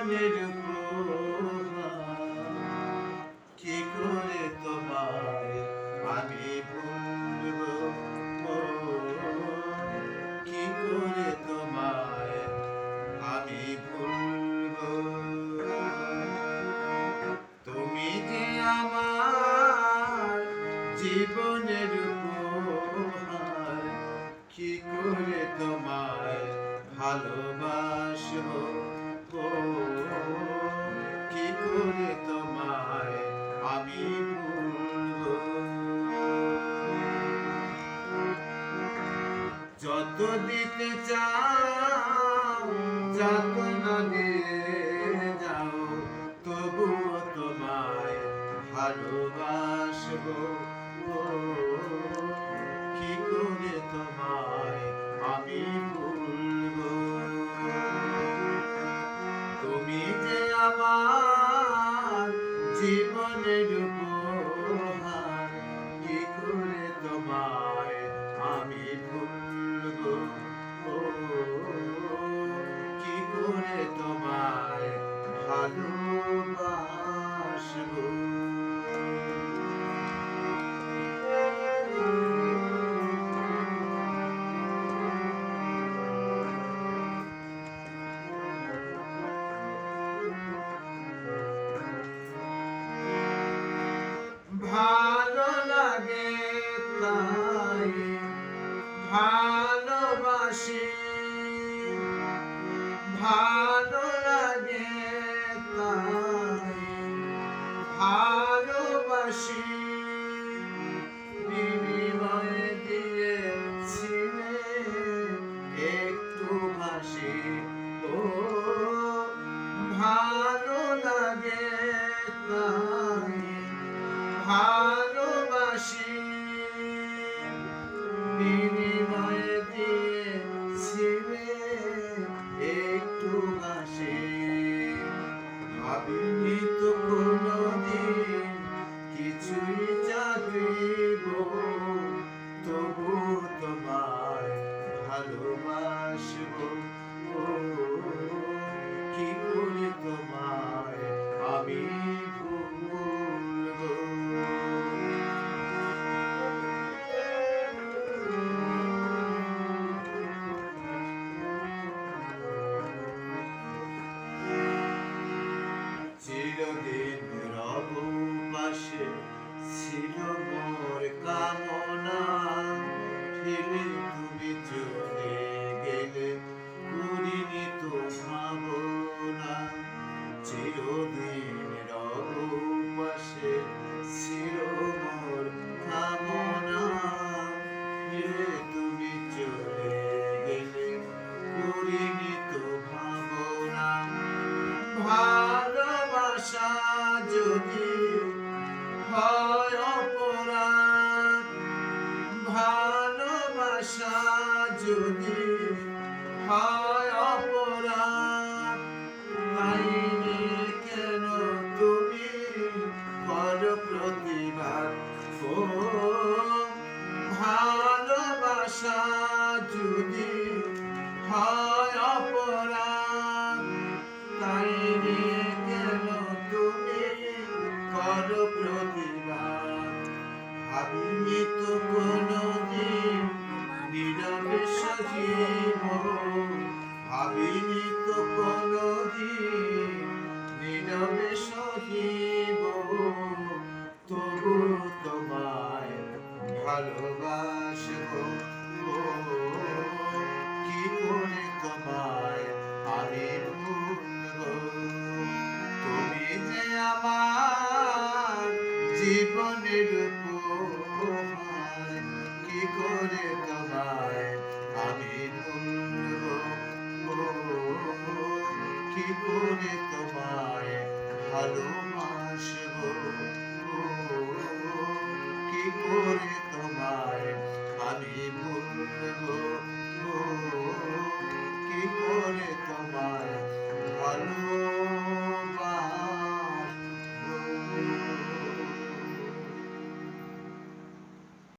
জীবনের উপহার, কি করে তোমায় আমি ভুলবো, কি করে তোমায় আমি ভুলবো। তুমি যে আমার জীবনের উপহার, কি করে তোমায় ভালোবাসবো, কি করে তোমায় আমি ভুলবো। যত দিতে চাও যত না দিয়ে যাও, তবুও তোমায় ভালোবাসবো, কি করে তোমায় আমি ভুলবো। তুমি যে আমার জীবনের উপহার, কি করে তোমায় আমি ভুলবো, কি করে তোমায় ভালোবাসবো। ভালো লাগে তাই ভালোবাসি, ভালো লাগে তাই ভালোবাসি, বিনিময়ে দিয়েছিলে একটু হাসি। ও ভালো লাগে তাই ভালোবাসি, বিনিময়ে দিয়েছিলে একটু হাসি। ভাবিনি তো কোনোদিন কিছুই চাইব, তবু তোমায় ভালোবাসবো, কি করে তোমায় আমি ভুলবো। চিরদিন রব পাশে ছিল মোর কামনা, ফিরে তুমি চলে গেলে করিনি তো ভাবনা। চিরদিন রব পাশে ছিল মোর কামনা, ফিরে তুমি চলে গেলে করিনি তো ভাবনা। ভালোবাসা যদি হয় অপরাধ, ভালোবাসা যদি হয় অপরাধ, তাইলে কেন তুমি করো প্রতিবাদ। ও ভালোবাসা যদি হয় অপরাধ, তাইলে কেন তুমি করো প্রতিবাদ। ভাবিনি তো কোনোদিন নীরবে সজীব, ভাবিনি তো কোনোদিন নীরবে সজীব, তবু তোমায় ভালোবাসবো, কি করে তোমায় আমি ভুলবো। তুমি যে আমার জীবনের উপহার, কি করে তোমায় আমি ভুলবো, কি করে তোমায় ভালোবাসবো।